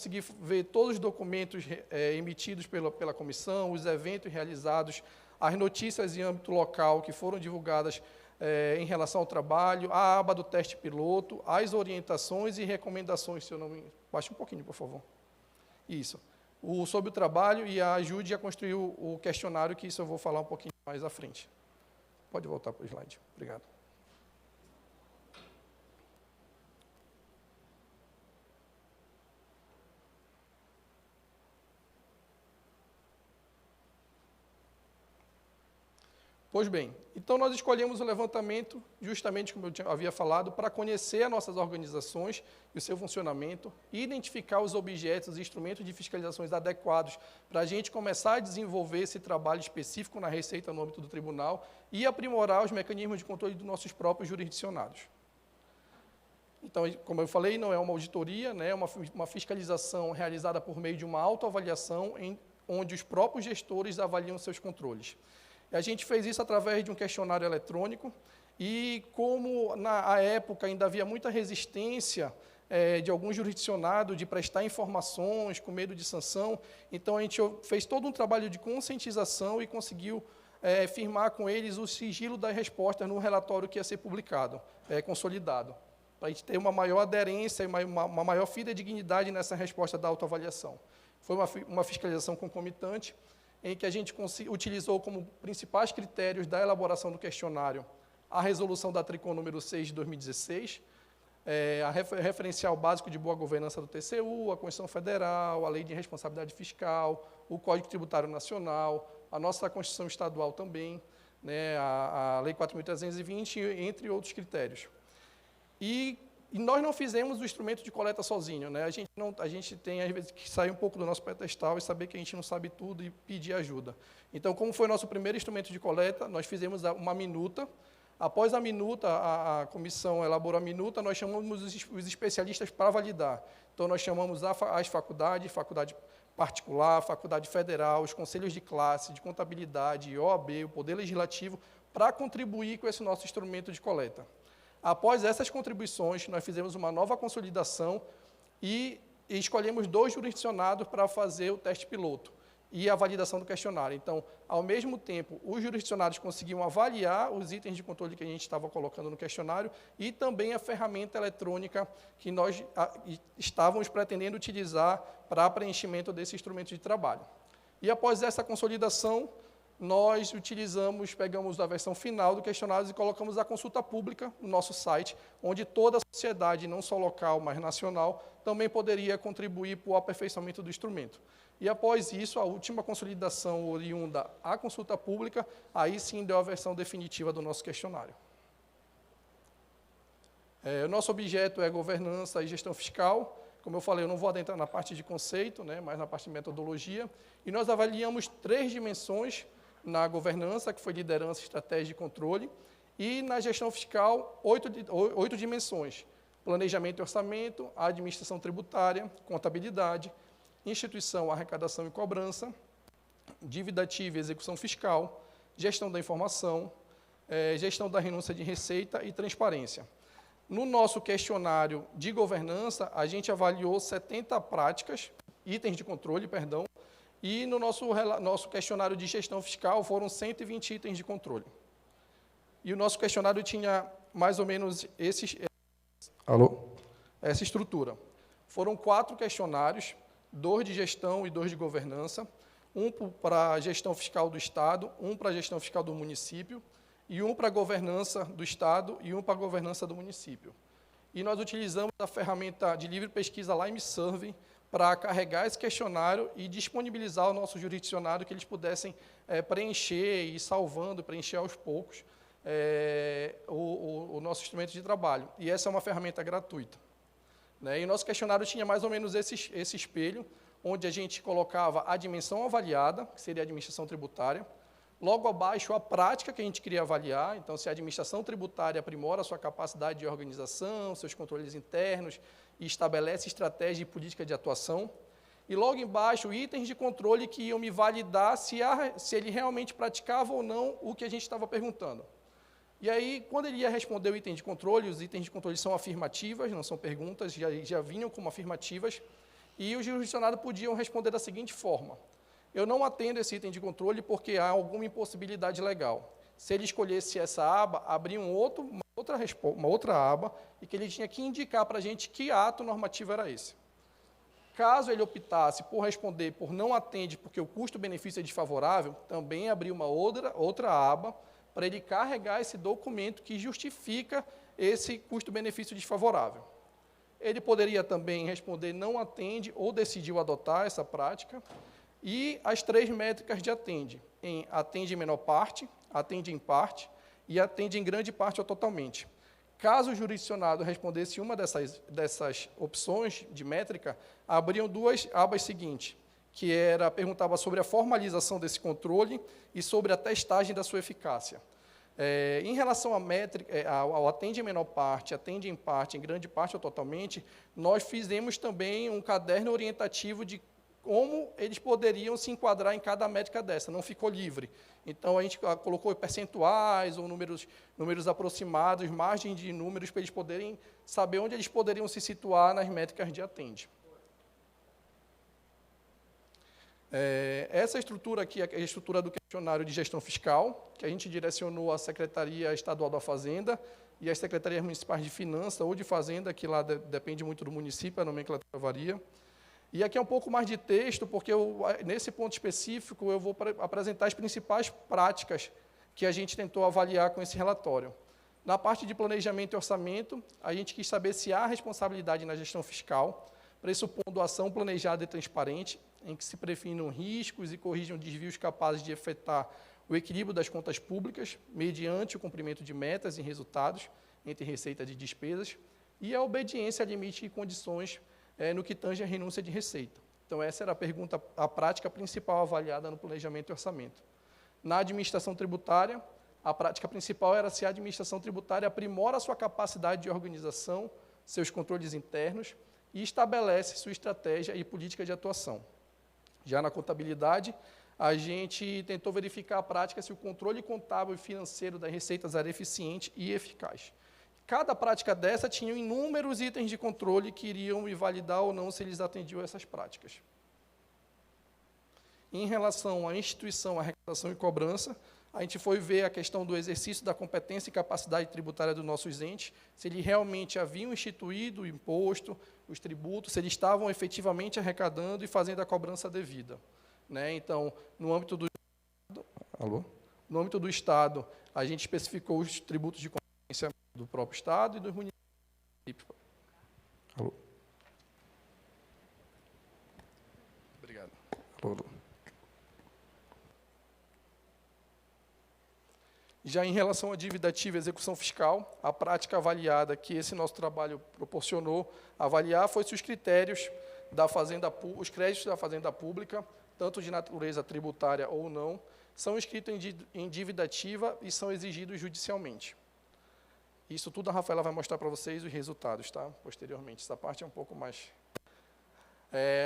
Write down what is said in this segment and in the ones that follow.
consegui ver todos os documentos emitidos pela comissão, os eventos realizados, as notícias em âmbito local que foram divulgadas em relação ao trabalho, a aba do teste piloto, as orientações e recomendações, se eu não me... Baixa um pouquinho, por favor. Isso. Sobre o trabalho e ajude a construir o questionário, que isso eu vou falar um pouquinho mais à frente. Pode voltar para o slide. Obrigado. Pois bem, então nós escolhemos o levantamento, justamente como eu havia falado, para conhecer as nossas organizações e o seu funcionamento, identificar os objetos e instrumentos de fiscalizações adequados para a gente começar a desenvolver esse trabalho específico na Receita no âmbito do tribunal e aprimorar os mecanismos de controle dos nossos próprios jurisdicionados. Então, como eu falei, não é uma auditoria, né, é uma fiscalização realizada por meio de uma autoavaliação, onde os próprios gestores avaliam seus controles. A gente fez isso através de um questionário eletrônico e como na época ainda havia muita resistência de algum jurisdicionado de prestar informações com medo de sanção, então a gente fez todo um trabalho de conscientização e conseguiu firmar com eles o sigilo das respostas no relatório que ia ser publicado, consolidado, para a gente ter uma maior aderência e uma maior fidedignidade nessa resposta da autoavaliação. Foi uma fiscalização concomitante, em que a gente utilizou como principais critérios da elaboração do questionário a resolução da Tricom número 6 de 2016, a referencial básico de boa governança do TCU, a Constituição Federal, a Lei de Responsabilidade Fiscal, o Código Tributário Nacional, a nossa Constituição Estadual também, né, a Lei 4.320, entre outros critérios. E nós não fizemos o instrumento de coleta sozinho, né? A gente tem, às vezes, que sair um pouco do nosso pedestal e saber que a gente não sabe tudo e pedir ajuda. Então, como foi nosso primeiro instrumento de coleta, nós fizemos uma minuta. Após a minuta, a comissão elaborou a minuta, nós chamamos os especialistas para validar. Então, nós chamamos as faculdade particular, faculdade federal, os conselhos de classe, de contabilidade, OAB, o Poder Legislativo, para contribuir com esse nosso instrumento de coleta. Após essas contribuições, nós fizemos uma nova consolidação e escolhemos 2 jurisdicionados para fazer o teste piloto e a validação do questionário. Então, ao mesmo tempo, os jurisdicionados conseguiam avaliar os itens de controle que a gente estava colocando no questionário e também a ferramenta eletrônica que nós estávamos pretendendo utilizar para preenchimento desse instrumento de trabalho. E após essa consolidação, nós pegamos a versão final do questionário e colocamos a consulta pública no nosso site, onde toda a sociedade, não só local, mas nacional, também poderia contribuir para o aperfeiçoamento do instrumento. E após isso, a última consolidação oriunda à consulta pública, aí sim deu a versão definitiva do nosso questionário. O nosso objeto é governança e gestão fiscal. Como eu falei, eu não vou adentrar na parte de conceito, né, mas na parte de metodologia. E nós avaliamos 3 dimensões na governança, que foi liderança, estratégia e controle, e na gestão fiscal, 8 dimensões: planejamento e orçamento, administração tributária, contabilidade, instituição, arrecadação e cobrança, dívida ativa e execução fiscal, gestão da informação, gestão da renúncia de receita e transparência. No nosso questionário de governança, a gente avaliou 70 práticas, itens de controle, perdão, e no nosso questionário de gestão fiscal foram 120 itens de controle. E o nosso questionário tinha mais ou menos essa estrutura. Foram 4 questionários, 2 de gestão e 2 de governança, um para a gestão fiscal do Estado, um para a gestão fiscal do município, e um para a governança do Estado e um para a governança do município. E nós utilizamos a ferramenta de livre pesquisa LimeSurvey para carregar esse questionário e disponibilizar ao nosso jurisdicionado que eles pudessem preencher e salvando, preencher aos poucos o nosso instrumento de trabalho. E essa é uma ferramenta gratuita. Né? E o nosso questionário tinha mais ou menos esse espelho, onde a gente colocava a dimensão avaliada, que seria a administração tributária, logo abaixo a prática que a gente queria avaliar, então se a administração tributária aprimora a sua capacidade de organização, seus controles internos, e estabelece estratégia e política de atuação, e logo embaixo itens de controle que iam me validar se ele realmente praticava ou não o que a gente estava perguntando. E aí, quando ele ia responder o item de controle, os itens de controle são afirmativas, não são perguntas, já vinham como afirmativas, E os jurisdicionados podiam responder da seguinte forma: eu não atendo esse item de controle porque há alguma impossibilidade legal. Se ele escolhesse essa aba, abria uma outra aba, e que ele tinha que indicar para a gente que ato normativo era esse. Caso ele optasse por responder por não atende porque o custo-benefício é desfavorável, também abria uma outra aba para ele carregar esse documento que justifica esse custo-benefício desfavorável. Ele poderia também responder não atende ou decidiu adotar essa prática, e as 3 métricas de atende, em atende em menor parte, atende em parte e atende em grande parte ou totalmente. Caso o jurisdicionado respondesse uma dessas opções de métrica, abriam 2 abas seguintes, que perguntava sobre a formalização desse controle e sobre a testagem da sua eficácia. Em relação à métrica, ao atende em menor parte, atende em parte, em grande parte ou totalmente, nós fizemos também um caderno orientativo de como eles poderiam se enquadrar em cada métrica dessa, não ficou livre. Então, a gente colocou percentuais ou números aproximados, margem de números, para eles poderem saber onde eles poderiam se situar nas métricas de atende. Essa estrutura aqui é a estrutura do questionário de gestão fiscal, que a gente direcionou à Secretaria Estadual da Fazenda e às Secretarias Municipais de Finanças ou de Fazenda, que lá depende muito do município, a nomenclatura varia. E aqui é um pouco mais de texto, porque nesse ponto específico eu vou apresentar as principais práticas que a gente tentou avaliar com esse relatório. Na parte de planejamento e orçamento, a gente quis saber se há responsabilidade na gestão fiscal, pressupondo ação planejada e transparente, em que se prefinam riscos e corrijam desvios capazes de afetar o equilíbrio das contas públicas, mediante o cumprimento de metas e resultados entre receitas e despesas, e a obediência a limite e condições no que tange a renúncia de receita. Então, essa era a prática principal avaliada no planejamento e orçamento. Na administração tributária, a prática principal era se a administração tributária aprimora a sua capacidade de organização, seus controles internos, e estabelece sua estratégia e política de atuação. Já na contabilidade, a gente tentou verificar a prática se o controle contábil e financeiro das receitas era eficiente e eficaz. Cada prática dessa tinha inúmeros itens de controle que iriam invalidar ou não se eles atendiam a essas práticas. Em relação à instituição, arrecadação e cobrança, a gente foi ver a questão do exercício da competência e capacidade tributária dos nossos entes, se eles realmente haviam instituído o imposto, os tributos, se eles estavam efetivamente arrecadando e fazendo a cobrança devida. Então, no âmbito do Estado, a gente especificou os tributos de competência do próprio Estado e dos municípios. Obrigado. Já em relação à dívida ativa e execução fiscal, a prática avaliada que esse nosso trabalho proporcionou avaliar foi se os critérios da Fazenda, os créditos da Fazenda Pública, tanto de natureza tributária ou não, são inscritos em dívida ativa e são exigidos judicialmente. Isso tudo a Rafaela vai mostrar para vocês os resultados, tá? Posteriormente. Essa parte é um pouco mais...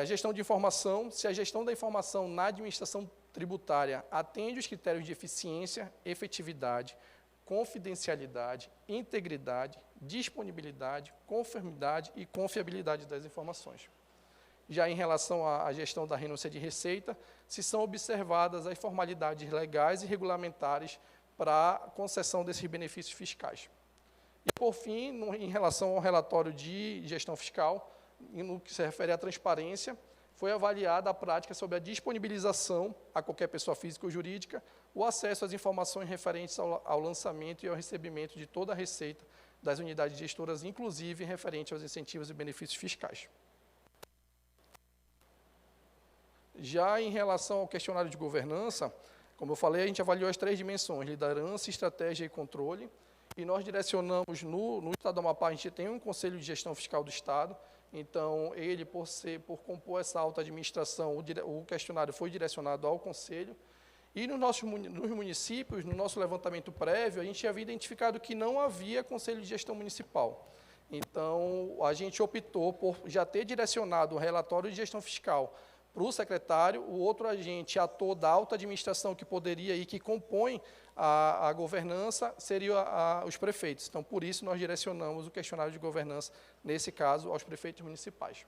a gestão de informação, se a gestão da informação na administração tributária atende os critérios de eficiência, efetividade, confidencialidade, integridade, disponibilidade, conformidade e confiabilidade das informações. Já em relação à gestão da renúncia de receita, se são observadas as formalidades legais e regulamentares para a concessão desses benefícios fiscais. E, por fim, em relação ao relatório de gestão fiscal, no que se refere à transparência, foi avaliada a prática sobre a disponibilização a qualquer pessoa física ou jurídica, o acesso às informações referentes ao lançamento e ao recebimento de toda a receita das unidades gestoras, inclusive referente aos incentivos e benefícios fiscais. Já em relação ao questionário de governança, como eu falei, a gente avaliou as 3 dimensões, liderança, estratégia e controle, e nós direcionamos, no Estado do Amapá, a gente tem um Conselho de Gestão Fiscal do Estado, então, ele, por compor essa alta administração, o questionário foi direcionado ao Conselho, e nos municípios, no nosso levantamento prévio, a gente havia identificado que não havia Conselho de Gestão Municipal. Então, a gente optou por já ter direcionado o relatório de gestão fiscal para o secretário, o outro agente, ator da alta administração que poderia e que compõe a governança, seriam os prefeitos. Então, por isso, nós direcionamos o questionário de governança, nesse caso, aos prefeitos municipais.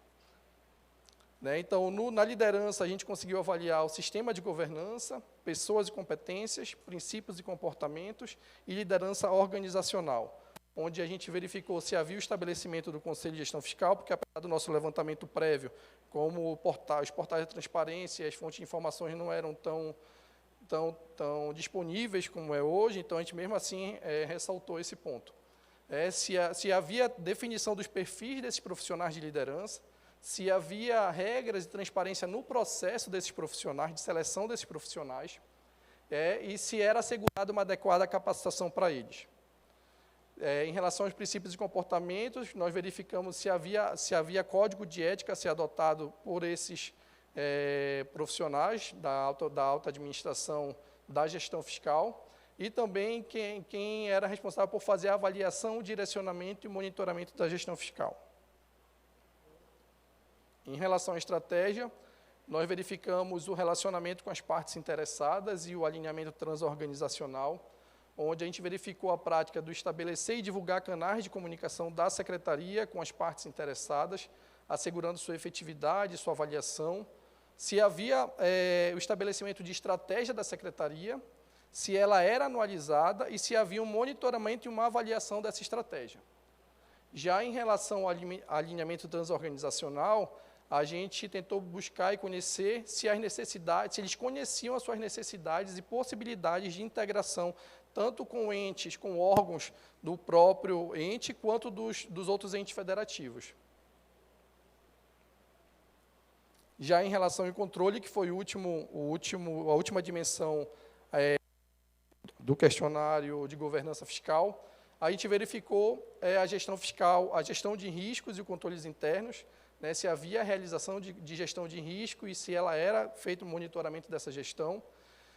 né? Então, na liderança, a gente conseguiu avaliar o sistema de governança, pessoas e competências, princípios e comportamentos e liderança organizacional, onde a gente verificou se havia o estabelecimento do Conselho de Gestão Fiscal, porque, apesar do nosso levantamento prévio, como os portais de transparência e as fontes de informações não eram tão disponíveis como é hoje, então a gente mesmo assim ressaltou esse ponto. Se havia definição dos perfis desses profissionais de liderança, se havia regras de transparência no processo desses profissionais, de seleção desses profissionais, e se era assegurada uma adequada capacitação para eles. Em relação aos princípios e comportamentos, nós verificamos se havia código de ética a ser adotado por esses profissionais da alta administração da gestão fiscal, e também quem era responsável por fazer a avaliação, direcionamento e monitoramento da gestão fiscal. Em relação à estratégia, nós verificamos o relacionamento com as partes interessadas e o alinhamento transorganizacional, onde a gente verificou a prática do estabelecer e divulgar canais de comunicação da secretaria com as partes interessadas, assegurando sua efetividade e sua avaliação, se havia o estabelecimento de estratégia da secretaria, se ela era anualizada e se havia um monitoramento e uma avaliação dessa estratégia. Já em relação ao alinhamento transorganizacional, a gente tentou buscar e conhecer se eles conheciam as suas necessidades e possibilidades de integração, tanto com entes, com órgãos do próprio ente, quanto dos outros entes federativos. Já em relação ao controle, que foi a última dimensão do questionário de governança fiscal, a gente verificou a gestão fiscal, a gestão de riscos e controles internos, né, se havia realização de gestão de risco e se ela era feito o monitoramento dessa gestão,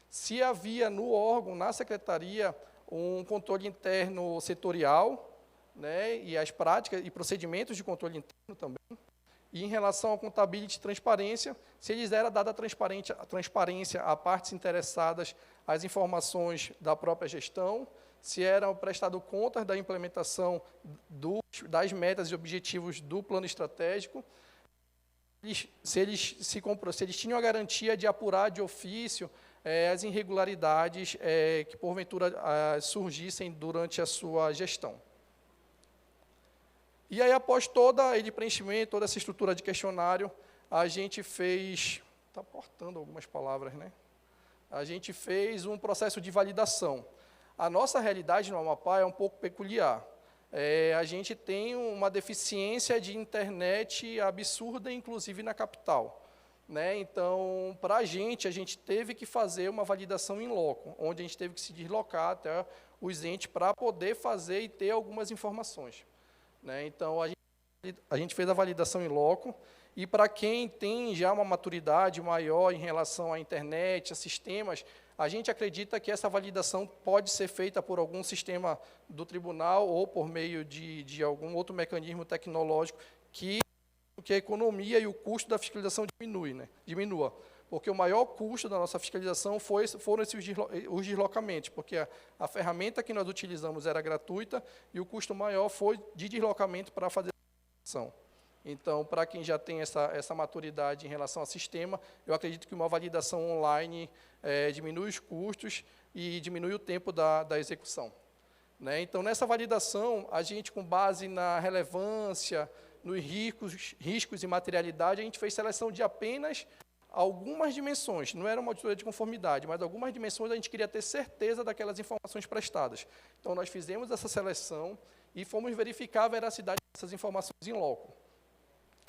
se havia no órgão, na secretaria, um controle interno setorial, né, e as práticas e procedimentos de controle interno também, e em relação ao contabilidade e transparência, se eles era dada a transparência a partes interessadas as informações da própria gestão, se eram prestado contas da implementação das metas e objetivos do plano estratégico, se eles tinham a garantia de apurar de ofício as irregularidades que, porventura, surgissem durante a sua gestão. E aí, após todo ele preenchimento, toda essa estrutura de questionário, a gente fez... Está cortando algumas palavras, né? A gente fez um processo de validação. A nossa realidade no Amapá é um pouco peculiar. A gente tem uma deficiência de internet absurda, inclusive na capital, né? Então, para a gente teve que fazer uma validação em loco, onde a gente teve que se deslocar até os entes para poder fazer e ter algumas informações, né? Então, a gente fez a validação em loco, e para quem tem já uma maturidade maior em relação à internet, a sistemas, a gente acredita que essa validação pode ser feita por algum sistema do tribunal ou por meio de algum outro mecanismo tecnológico que a economia e o custo da fiscalização diminua. Porque o maior custo da nossa fiscalização foram os deslocamentos, porque a ferramenta que nós utilizamos era gratuita e o custo maior foi de deslocamento para fazer a fiscalização. Então, para quem já tem essa maturidade em relação ao sistema, eu acredito que uma validação online diminui os custos e diminui o tempo da execução, né? Então, nessa validação, a gente, com base na relevância, nos riscos e materialidade, a gente fez seleção de apenas algumas dimensões. Não era uma auditoria de conformidade, mas algumas dimensões a gente queria ter certeza daquelas informações prestadas. Então, nós fizemos essa seleção e fomos verificar a veracidade dessas informações em loco,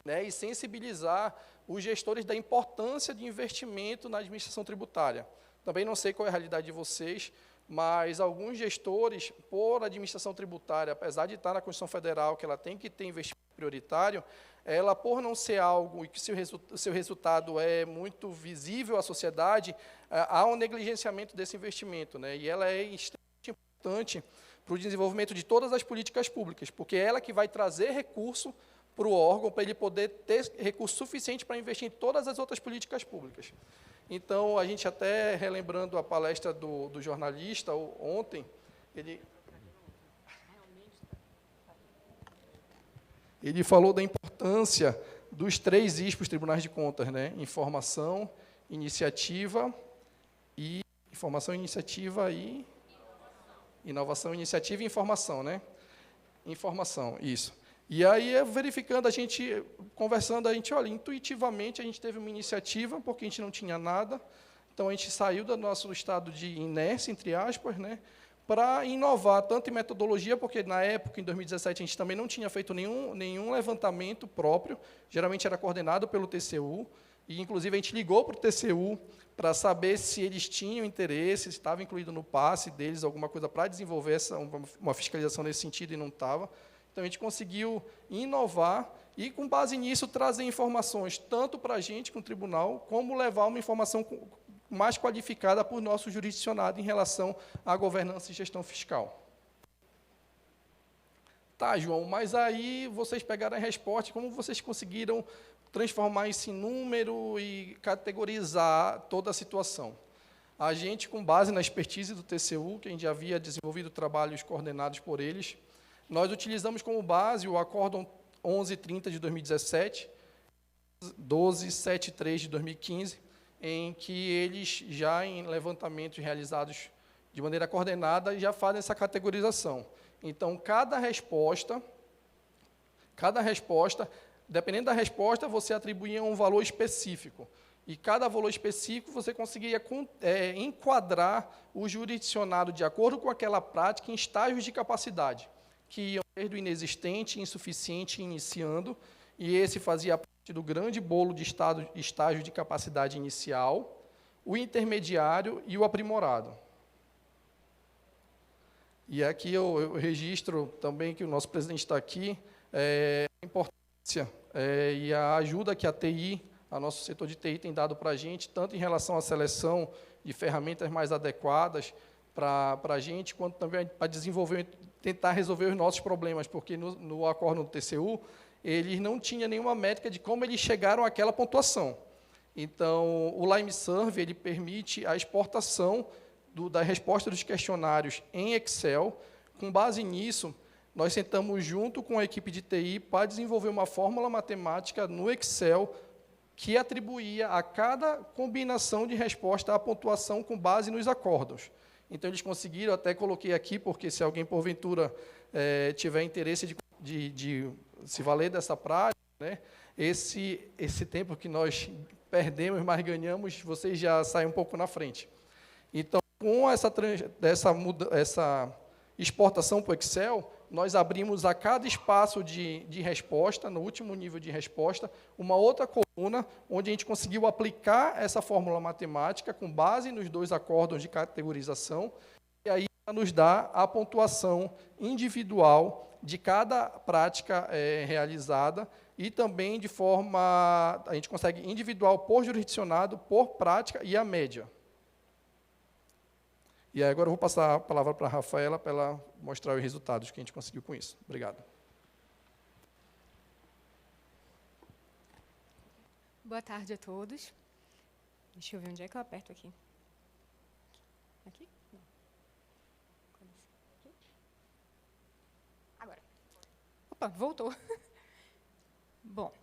né, e sensibilizar os gestores da importância de investimento na administração tributária. Também não sei qual é a realidade de vocês, mas alguns gestores, por administração tributária, apesar de estar na Constituição Federal, que ela tem que ter investimento prioritário, ela, por não ser algo e que o seu resultado é muito visível à sociedade, há um negligenciamento desse investimento, né, e ela é extremamente importante para o desenvolvimento de todas as políticas públicas, porque é ela que vai trazer recurso para o órgão, para ele poder ter recurso suficiente para investir em todas as outras políticas públicas. Então, a gente até, relembrando a palestra do jornalista ontem, ele falou da importância dos 3 ISPOs, Tribunais de Contas, né? Informação, iniciativa e inovação, iniciativa e informação, né? Informação, isso. E aí, verificando, a gente, conversando, a gente, olha, intuitivamente, a gente teve uma iniciativa, porque a gente não tinha nada, então a gente saiu do nosso estado de inércia, entre aspas, né, para inovar, tanto em metodologia, porque na época, em 2017, a gente também não tinha feito nenhum levantamento próprio, geralmente era coordenado pelo TCU, e, inclusive, a gente ligou para o TCU para saber se eles tinham interesse, se estava incluído no passe deles alguma coisa para desenvolver uma fiscalização nesse sentido, e não estava. Então, a gente conseguiu inovar e, com base nisso, trazer informações tanto para a gente, com o tribunal, como levar uma informação mais qualificada para o nosso jurisdicionado em relação à governança e gestão fiscal. Tá, João, mas aí vocês pegaram a resposta, como vocês conseguiram transformar isso em número e categorizar toda a situação? A gente, com base na expertise do TCU, que a gente já havia desenvolvido trabalhos coordenados por eles, nós utilizamos como base o Acórdão 1130 de 2017, 1273 de 2015, em que eles, já em levantamentos realizados de maneira coordenada, já fazem essa categorização. Então, cada resposta, dependendo da resposta, você atribuía um valor específico. E cada valor específico você conseguia enquadrar o jurisdicionado de acordo com aquela prática em estágios de capacidade, que iam desde o inexistente, insuficiente e iniciando, e esse fazia parte do grande bolo de estágio de capacidade inicial, o intermediário e o aprimorado. E aqui eu registro também que o nosso presidente está aqui, a importância e a ajuda que a TI, o nosso setor de TI tem dado para a gente, tanto em relação à seleção de ferramentas mais adequadas para a gente, quanto também para desenvolver, tentar resolver os nossos problemas, porque no acórdão do TCU, eles não tinham nenhuma métrica de como eles chegaram àquela pontuação. Então, o LimeSurvey, ele permite a exportação da resposta dos questionários em Excel. Com base nisso, nós sentamos junto com a equipe de TI para desenvolver uma fórmula matemática no Excel que atribuía a cada combinação de resposta a pontuação com base nos acórdãos. Então, eles conseguiram, até coloquei aqui, porque se alguém, porventura, tiver interesse de se valer dessa prática, né, esse tempo que nós perdemos, mas ganhamos, vocês já saem um pouco na frente. Então, com essa exportação para o Excel, nós abrimos a cada espaço de resposta, no último nível de resposta, uma outra coluna, onde a gente conseguiu aplicar essa fórmula matemática com base nos 2 acórdãos de categorização, e aí nos dá a pontuação individual de cada prática realizada, e também de forma, a gente consegue individual por jurisdicionado, por prática e a média. E aí agora eu vou passar a palavra para a Rafaela, para ela mostrar os resultados que a gente conseguiu com isso. Obrigado. Boa tarde a todos. Deixa eu ver onde é que eu aperto aqui. Aqui? Não. Aqui? Agora. Opa, voltou. Bom,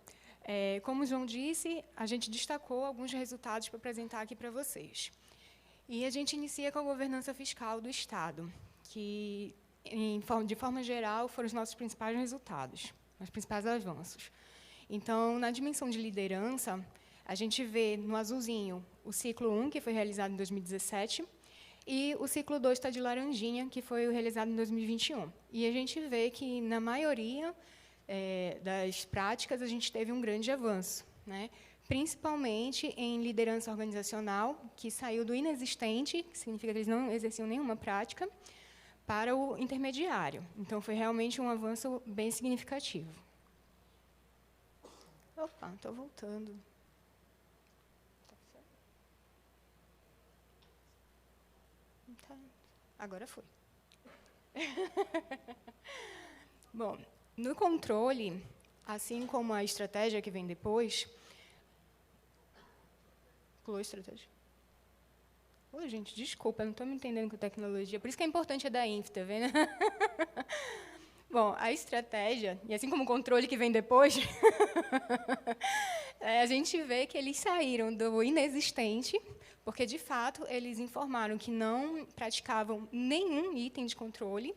como o João disse, a gente destacou alguns resultados para apresentar aqui para vocês. E a gente inicia com a governança fiscal do Estado, que, de forma geral, foram os nossos principais resultados, os principais avanços. Então, na dimensão de liderança, a gente vê no azulzinho o ciclo 1, que foi realizado em 2017, e o ciclo 2 está de laranjinha, que foi realizado em 2021. E a gente vê que, na maioria das práticas, a gente teve um grande avanço, né? Principalmente em liderança organizacional, que saiu do inexistente, que significa que eles não exerciam nenhuma prática, para o intermediário. Então, foi realmente um avanço bem significativo. Opa, estou voltando. Tá. Agora foi. Bom, no controle, assim como a estratégia que vem depois, pulou a estratégia. Ô, gente, desculpa, eu não estou me entendendo com tecnologia. Por isso que é importante a da INF, tá vendo? Bom, a estratégia, e assim como o controle que vem depois, a gente vê que eles saíram do inexistente, porque, de fato, eles informaram que não praticavam nenhum item de controle,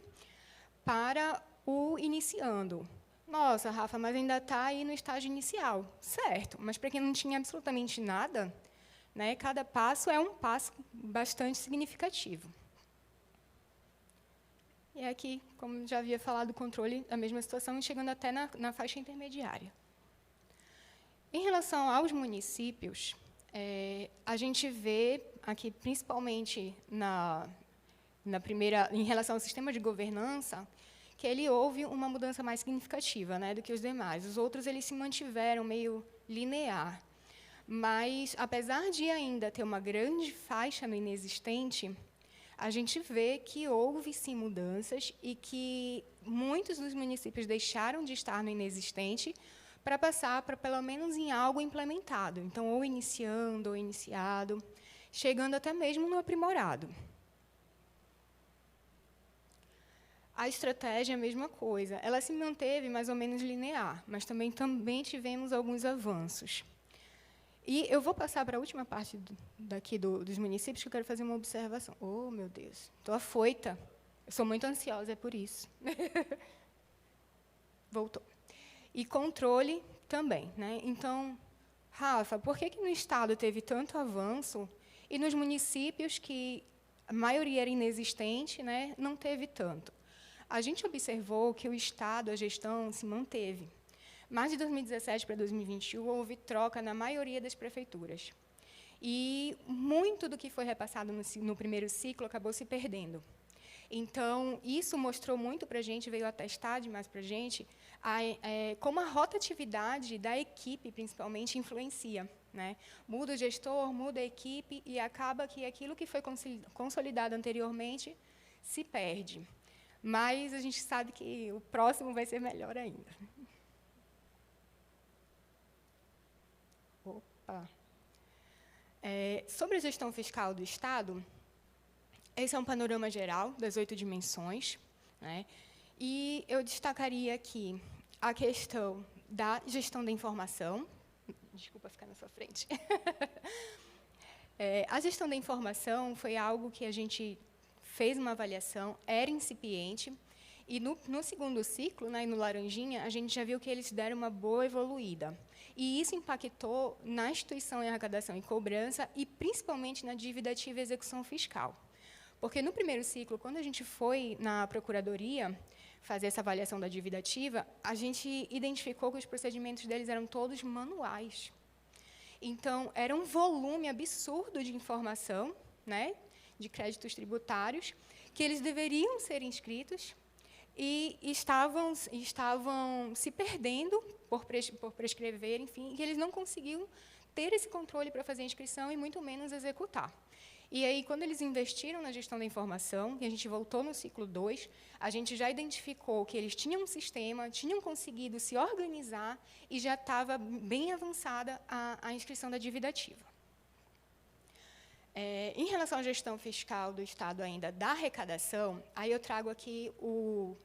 para o iniciando. Nossa, Rafa, mas ainda está aí no estágio inicial. Certo, mas para quem não tinha absolutamente nada, né, cada passo é um passo bastante significativo. E aqui, como já havia falado, o controle, a mesma situação, chegando até na faixa intermediária. Em relação aos municípios, a gente vê aqui, principalmente em relação ao sistema de governança, que ele houve uma mudança mais significativa, né, do que os demais. Os outros eles se mantiveram meio linear. Mas, apesar de ainda ter uma grande faixa no inexistente, a gente vê que houve, sim, mudanças e que muitos dos municípios deixaram de estar no inexistente para passar para, pelo menos, em algo implementado. Então, ou iniciando, ou iniciado, chegando até mesmo no aprimorado. A estratégia é a mesma coisa. Ela se manteve mais ou menos linear, mas também tivemos alguns avanços. E eu vou passar para a última parte dos municípios, que eu quero fazer uma observação. Oh, meu Deus, estou afoita. Eu sou muito ansiosa, é por isso. Voltou. E controle também, né? Então, Rafa, por que no Estado teve tanto avanço e nos municípios, que a maioria era inexistente, né, não teve tanto? A gente observou que o Estado, a gestão, se manteve. Mas, de 2017 para 2021, houve troca na maioria das prefeituras. E muito do que foi repassado no primeiro ciclo acabou se perdendo. Então, isso mostrou muito para a gente, veio atestar demais para a gente, como a rotatividade da equipe, principalmente, influencia, né? Muda o gestor, muda a equipe, e acaba que aquilo que foi consolidado anteriormente se perde. Mas a gente sabe que o próximo vai ser melhor ainda. Opa. Sobre a gestão fiscal do Estado, esse é um panorama geral das 8 dimensões, né? E eu destacaria aqui a questão da gestão da informação. Desculpa ficar na sua frente. A gestão da informação foi algo que a gente fez uma avaliação, era incipiente, e no segundo ciclo, né, no Laranjinha, a gente já viu que eles deram uma boa evoluída. E isso impactou na instituição em arrecadação e cobrança, e principalmente na dívida ativa e execução fiscal. Porque no primeiro ciclo, quando a gente foi na Procuradoria fazer essa avaliação da dívida ativa, a gente identificou que os procedimentos deles eram todos manuais. Então, era um volume absurdo de informação, né, de créditos tributários, que eles deveriam ser inscritos e estavam se perdendo por prescrever, enfim, e eles não conseguiam ter esse controle para fazer a inscrição e muito menos executar. E aí, quando eles investiram na gestão da informação, e a gente voltou no ciclo 2, a gente já identificou que eles tinham um sistema, tinham conseguido se organizar e já estava bem avançada a inscrição da dívida ativa. Em relação à gestão fiscal do Estado ainda da arrecadação, aí eu trago aqui,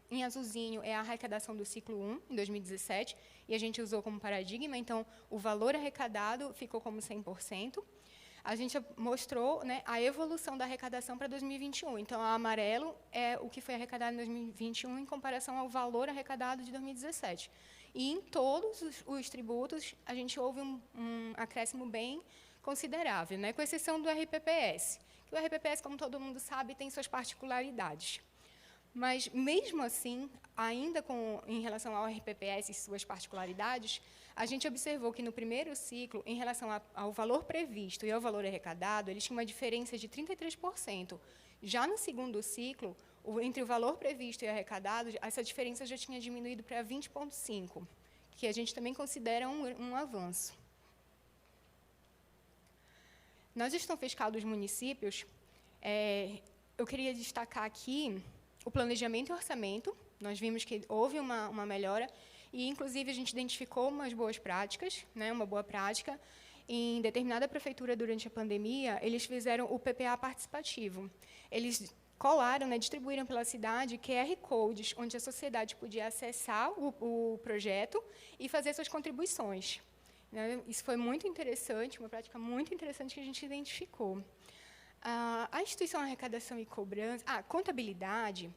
em azulzinho, é a arrecadação do ciclo 1, em 2017, e a gente usou como paradigma, então, o valor arrecadado ficou como 100%. A gente mostrou, né, a evolução da arrecadação para 2021. Então, a amarelo é o que foi arrecadado em 2021 em comparação ao valor arrecadado de 2017. E, em todos os tributos, a gente houve um acréscimo bem considerável, né, com exceção do RPPS. Que o RPPS, como todo mundo sabe, tem suas particularidades. Mas, mesmo assim, ainda em relação ao RPPS e suas particularidades, a gente observou que, no primeiro ciclo, em relação ao valor previsto e ao valor arrecadado, eles tinham uma diferença de 33%. Já no segundo ciclo, entre o valor previsto e arrecadado, essa diferença já tinha diminuído para 20,5%, que a gente também considera um avanço. Na gestão fiscal dos municípios, eu queria destacar aqui o planejamento e orçamento. Nós vimos que houve uma melhora, e, inclusive, a gente identificou umas boas práticas, né, uma boa prática. Em determinada prefeitura, durante a pandemia, eles fizeram o PPA participativo. Eles colaram, né, distribuíram pela cidade QR Codes, onde a sociedade podia acessar o projeto e fazer suas contribuições. Né? Isso foi muito interessante, uma prática muito interessante que a gente identificou. A instituição arrecadação e cobrança, contabilidade,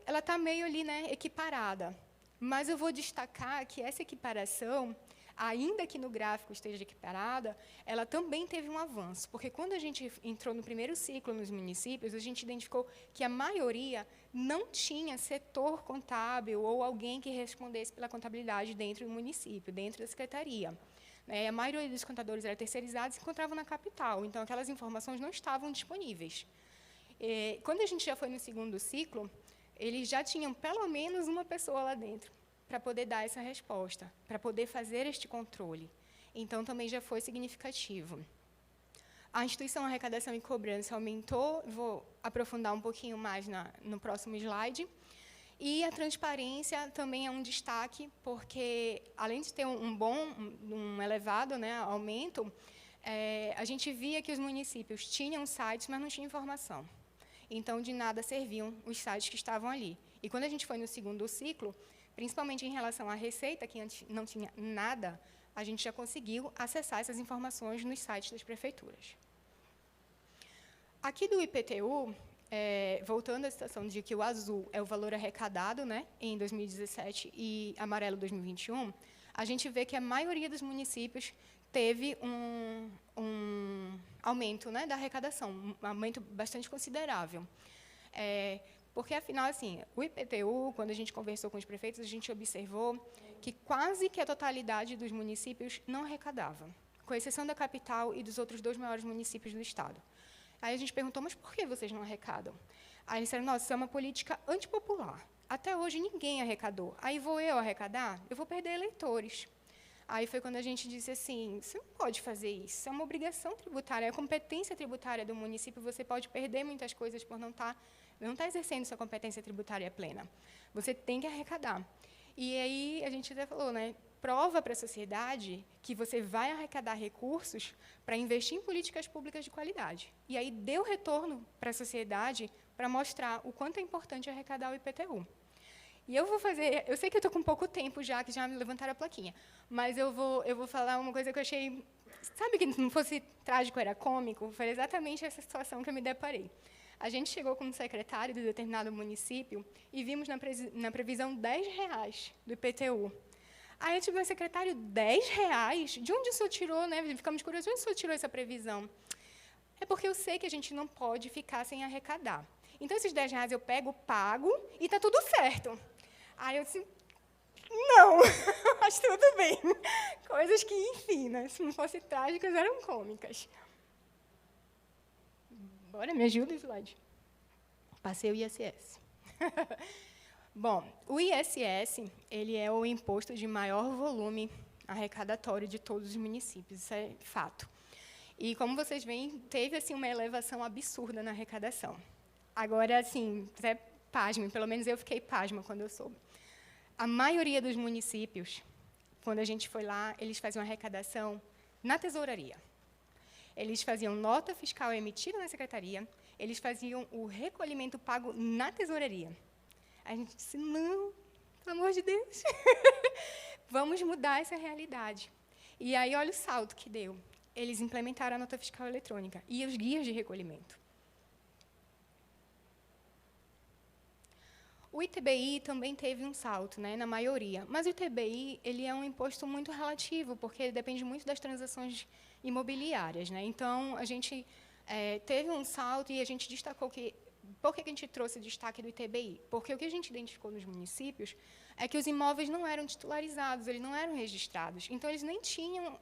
ela está meio ali, né, equiparada, mas eu vou destacar que essa equiparação, ainda que no gráfico esteja equiparada, ela também teve um avanço, porque quando a gente entrou no primeiro ciclo nos municípios, a gente identificou que a maioria não tinha setor contábil ou alguém que respondesse pela contabilidade dentro do município, dentro da secretaria. A maioria dos contadores era terceirizada e se encontravam na capital, então aquelas informações não estavam disponíveis. Quando a gente já foi no segundo ciclo, eles já tinham pelo menos uma pessoa lá dentro para poder dar essa resposta, para poder fazer este controle. Então, também já foi significativo. A instituição arrecadação e cobrança aumentou, vou aprofundar um pouquinho mais no próximo slide. E a transparência também é um destaque, porque, além de ter um elevado, né, aumento, a gente via que os municípios tinham sites, mas não tinham informação. Então, de nada serviam os sites que estavam ali. E, quando a gente foi no segundo ciclo, principalmente em relação à receita, que antes não tinha nada, a gente já conseguiu acessar essas informações nos sites das prefeituras. Aqui do IPTU, voltando à situação de que o azul é o valor arrecadado, né, em 2017 e amarelo 2021, a gente vê que a maioria dos municípios teve um aumento, né, da arrecadação, um aumento bastante considerável. Porque, afinal, assim, o IPTU, quando a gente conversou com os prefeitos, a gente observou que quase que a totalidade dos municípios não arrecadava, com exceção da capital e dos outros 2 maiores municípios do estado. Aí a gente perguntou, mas por que vocês não arrecadam? Aí eles disseram, nossa, isso é uma política antipopular. Até hoje ninguém arrecadou. Aí vou eu arrecadar? Eu vou perder eleitores. Aí foi quando a gente disse assim, você não pode fazer isso, isso é uma obrigação tributária, é a competência tributária do município, você pode perder muitas coisas por não estar exercendo sua competência tributária plena. Você tem que arrecadar. E aí a gente até falou, né, prova para a sociedade que você vai arrecadar recursos para investir em políticas públicas de qualidade. E aí deu retorno para a sociedade para mostrar o quanto é importante arrecadar o IPTU. E eu vou fazer, eu sei que eu estou com pouco tempo já, que já me levantaram a plaquinha, mas eu vou falar uma coisa que eu achei, sabe que não fosse trágico, era cômico? Foi exatamente essa situação que eu me deparei. A gente chegou como secretário de determinado município e vimos na previsão R$10 do IPTU. Aí a gente viu, secretário, R$10? De onde o senhor tirou, né? Ficamos curiosos, de onde o senhor tirou essa previsão? É porque eu sei que a gente não pode ficar sem arrecadar. Então, esses R$10 eu pego, pago e está tudo certo. Aí eu disse, não, mas tudo bem. Coisas que, enfim, né, se não fossem trágicas, eram cômicas. Bora, me ajuda, slide. Passei o ISS. Bom, o ISS, ele é o imposto de maior volume arrecadatório de todos os municípios, isso é fato. E, como vocês veem, teve assim, uma elevação absurda na arrecadação. Agora, assim, até pasmem, pelo menos eu fiquei pasma quando eu soube. A maioria dos municípios, quando a gente foi lá, eles faziam arrecadação na tesouraria. Eles faziam nota fiscal emitida na secretaria, eles faziam o recolhimento pago na tesouraria. A gente disse, não, pelo amor de Deus, vamos mudar essa realidade. E aí, olha o salto que deu. Eles implementaram a nota fiscal eletrônica e os guias de recolhimento. O ITBI também teve um salto, né, na maioria, mas o ITBI ele é um imposto muito relativo, porque ele depende muito das transações imobiliárias. Né? Então, a gente teve um salto e a gente destacou que... Por que a gente trouxe destaque do ITBI? Porque o que a gente identificou nos municípios é que os imóveis não eram titularizados, eles não eram registrados, então eles nem tinham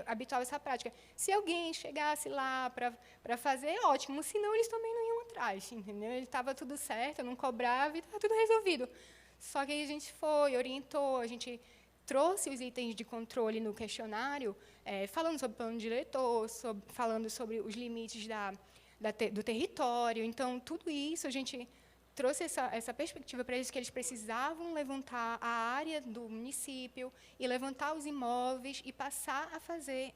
habitual essa prática. Se alguém chegasse lá para fazer, ótimo, senão eles também não iam atrás, entendeu? Ele estava tudo certo, eu não cobrava e estava tudo resolvido. Só que aí a gente foi, orientou, a gente trouxe os itens de controle no questionário, falando sobre o plano diretor, falando sobre os limites do território. Então, tudo isso, a gente trouxe essa perspectiva para eles, que eles precisavam levantar a área do município e levantar os imóveis e passar a fazer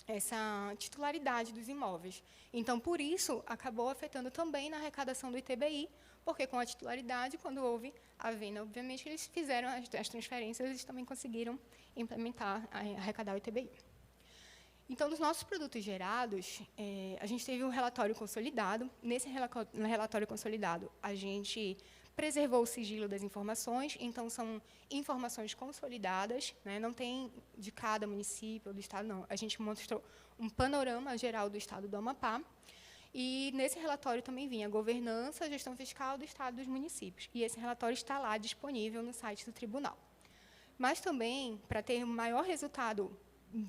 essa titularidade dos imóveis. Então, por isso, acabou afetando também na arrecadação do ITBI, porque com a titularidade, quando houve a venda, obviamente, eles fizeram as transferências, eles também conseguiram implementar, arrecadar o ITBI. Então, dos nossos produtos gerados, a gente teve um relatório consolidado. Nesse relatório consolidado, a gente preservou o sigilo das informações, então são informações consolidadas, né? Não tem de cada município ou do estado, não. A gente mostrou um panorama geral do estado do Amapá, e nesse relatório também vinha a governança, a gestão fiscal do estado e dos municípios. E esse relatório está lá disponível no site do tribunal. Mas também, para ter maior resultado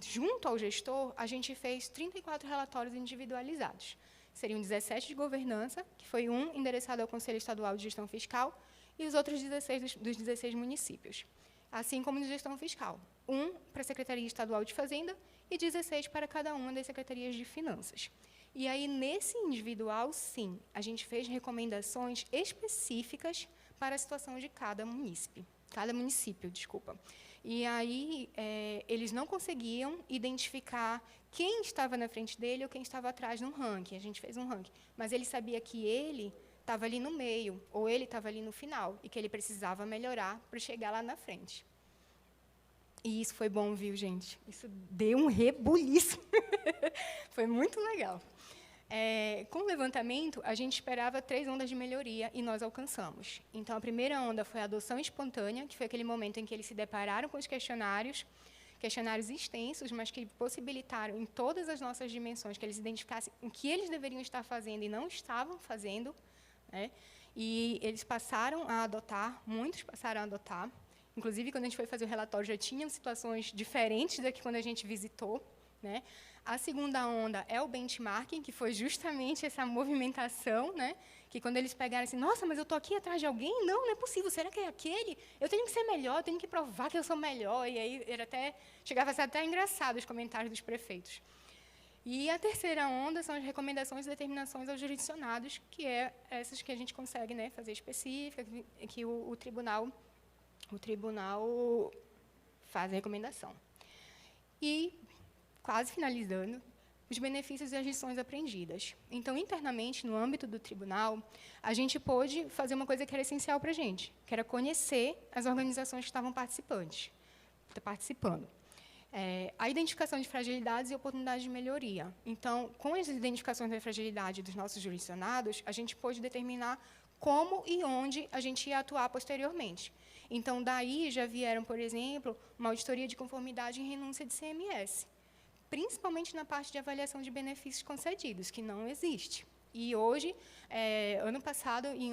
junto ao gestor, a gente fez 34 relatórios individualizados. Seriam 17 de governança, que foi um endereçado ao Conselho Estadual de Gestão Fiscal, e os outros 16 dos 16 municípios. Assim como de gestão fiscal. Um para a Secretaria Estadual de Fazenda e 16 para cada uma das secretarias de finanças. E aí, nesse individual, sim, a gente fez recomendações específicas para a situação de cada município. E aí, eles não conseguiam identificar quem estava na frente dele ou quem estava atrás no ranking. A gente fez um ranking. Mas ele sabia que ele estava ali no meio, ou ele estava ali no final, e que ele precisava melhorar para chegar lá na frente. E isso foi bom, viu, gente? Isso deu um rebuliço. Foi muito legal. Com o levantamento, a gente esperava 3 ondas de melhoria e nós alcançamos. Então, a primeira onda foi a adoção espontânea, que foi aquele momento em que eles se depararam com os questionários extensos, mas que possibilitaram, em todas as nossas dimensões, que eles identificassem o que eles deveriam estar fazendo e não estavam fazendo, né? E eles passaram a adotar, muitos passaram a adotar. Inclusive, quando a gente foi fazer o relatório, já tinham situações diferentes da que quando a gente visitou, né? A segunda onda é o benchmarking, que foi justamente essa movimentação, né? Que quando eles pegaram assim, nossa, mas eu estou aqui atrás de alguém? Não é possível, será que é aquele? Eu tenho que ser melhor, eu tenho que provar que eu sou melhor. E aí chegava a ser até engraçado os comentários dos prefeitos. E a terceira onda são as recomendações e determinações aos jurisdicionados, que é essas que a gente consegue, né, fazer específica, que o tribunal faz a recomendação. E, quase finalizando, os benefícios e as lições aprendidas. Então, internamente, no âmbito do tribunal, a gente pôde fazer uma coisa que era essencial para a gente, que era conhecer as organizações que estavam participando. A identificação de fragilidades e oportunidades de melhoria. Então, com as identificações da fragilidade dos nossos jurisdicionados, a gente pôde determinar como e onde a gente ia atuar posteriormente. Então, daí já vieram, por exemplo, uma auditoria de conformidade em renúncia de CMS, principalmente na parte de avaliação de benefícios concedidos, que não existe. E hoje, ano passado, em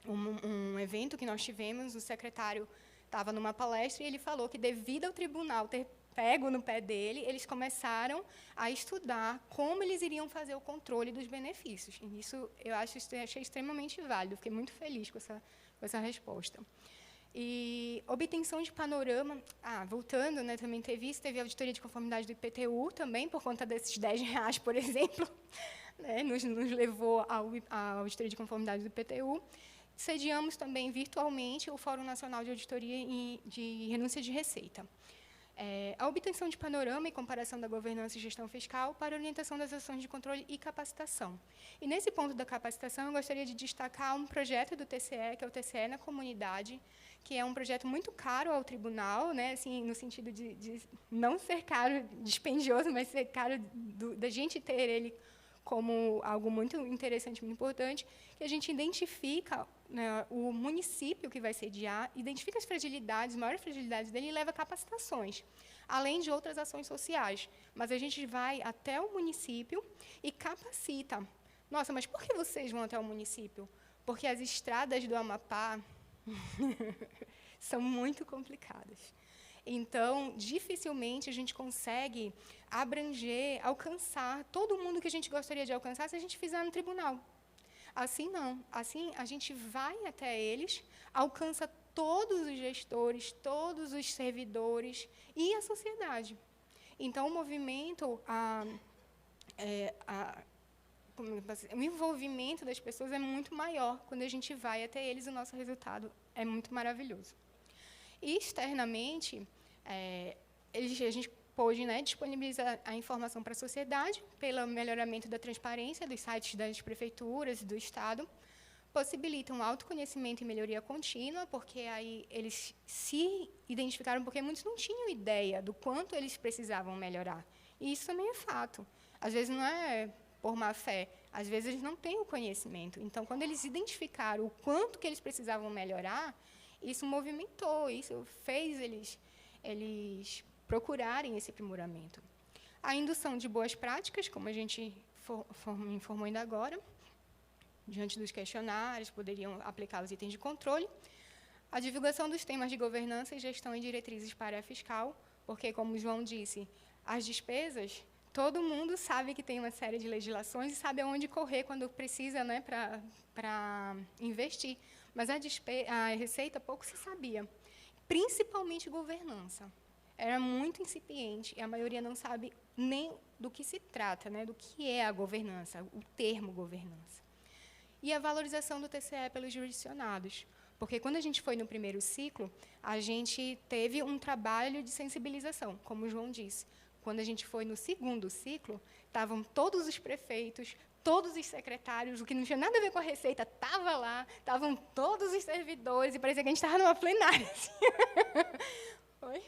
um evento que nós tivemos, o secretário estava numa palestra e ele falou que, devido ao tribunal ter pego no pé dele, eles começaram a estudar como eles iriam fazer o controle dos benefícios. E isso eu achei extremamente válido, fiquei muito feliz com essa resposta. E obtenção de panorama, voltando, né, também teve auditoria de conformidade do IPTU também, por conta desses R$10, por exemplo, né, nos levou à auditoria de conformidade do IPTU. Sediamos também virtualmente o Fórum Nacional de Auditoria de Renúncia de Receita. A obtenção de panorama e comparação da governança e gestão fiscal para orientação das ações de controle e capacitação. E, nesse ponto da capacitação, eu gostaria de destacar um projeto do TCE, que é o TCE na Comunidade, que é um projeto muito caro ao tribunal, né, assim, no sentido de não ser caro, dispendioso, mas ser caro da gente ter ele como algo muito interessante, muito importante, que a gente identifica, né, o município que vai sediar, identifica as fragilidades, as maiores fragilidades dele e leva capacitações, além de outras ações sociais. Mas a gente vai até o município e capacita. Nossa, mas por que vocês vão até o município? Porque as estradas do Amapá são muito complicadas. Então, dificilmente a gente consegue abranger, alcançar todo mundo que a gente gostaria de alcançar se a gente fizer no tribunal. Assim, não. Assim, a gente vai até eles, alcança todos os gestores, todos os servidores e a sociedade. Então, o movimento, o envolvimento das pessoas é muito maior. Quando a gente vai até eles, o nosso resultado é muito maravilhoso. E, externamente, a gente pôde, né, disponibilizar a informação para a sociedade, pelo melhoramento da transparência dos sites das prefeituras e do Estado, possibilitam autoconhecimento e melhoria contínua, porque aí eles se identificaram, porque muitos não tinham ideia do quanto eles precisavam melhorar. E isso também é fato. Às vezes não é por má fé, às vezes eles não têm o conhecimento. Então, quando eles identificaram o quanto que eles precisavam melhorar, isso movimentou, isso fez eles procurarem esse aprimoramento. A indução de boas práticas, como a gente informou ainda agora, diante dos questionários, poderiam aplicar os itens de controle. A divulgação dos temas de governança e gestão e diretrizes para a área fiscal, porque, como o João disse, as despesas, todo mundo sabe que tem uma série de legislações e sabe aonde correr quando precisa, né, para investir. Mas a receita pouco se sabia, principalmente governança. Era muito incipiente e a maioria não sabe nem do que se trata, né, do que é a governança, o termo governança. E a valorização do TCE pelos jurisdicionados, porque quando a gente foi no primeiro ciclo, a gente teve um trabalho de sensibilização, como o João disse. Quando a gente foi no segundo ciclo, estavam todos os prefeitos, todos os secretários, o que não tinha nada a ver com a Receita, estava lá, estavam todos os servidores, e parecia que a gente estava numa plenária. Oi?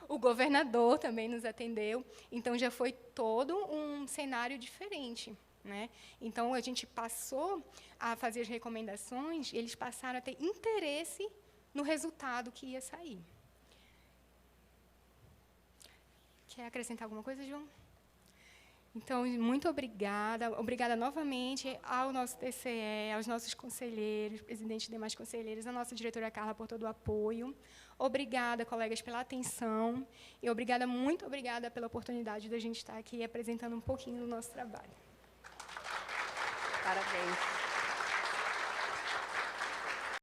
O governador também nos atendeu, então já foi todo um cenário diferente, né? Então, a gente passou a fazer as recomendações, e eles passaram a ter interesse no resultado que ia sair. Quer acrescentar alguma coisa, João? Então, muito obrigada. Obrigada novamente ao nosso TCE, aos nossos conselheiros, presidente e demais conselheiros, à nossa diretora Carla por todo o apoio. Obrigada, colegas, pela atenção. E muito obrigada pela oportunidade de a gente estar aqui apresentando um pouquinho do nosso trabalho. Parabéns.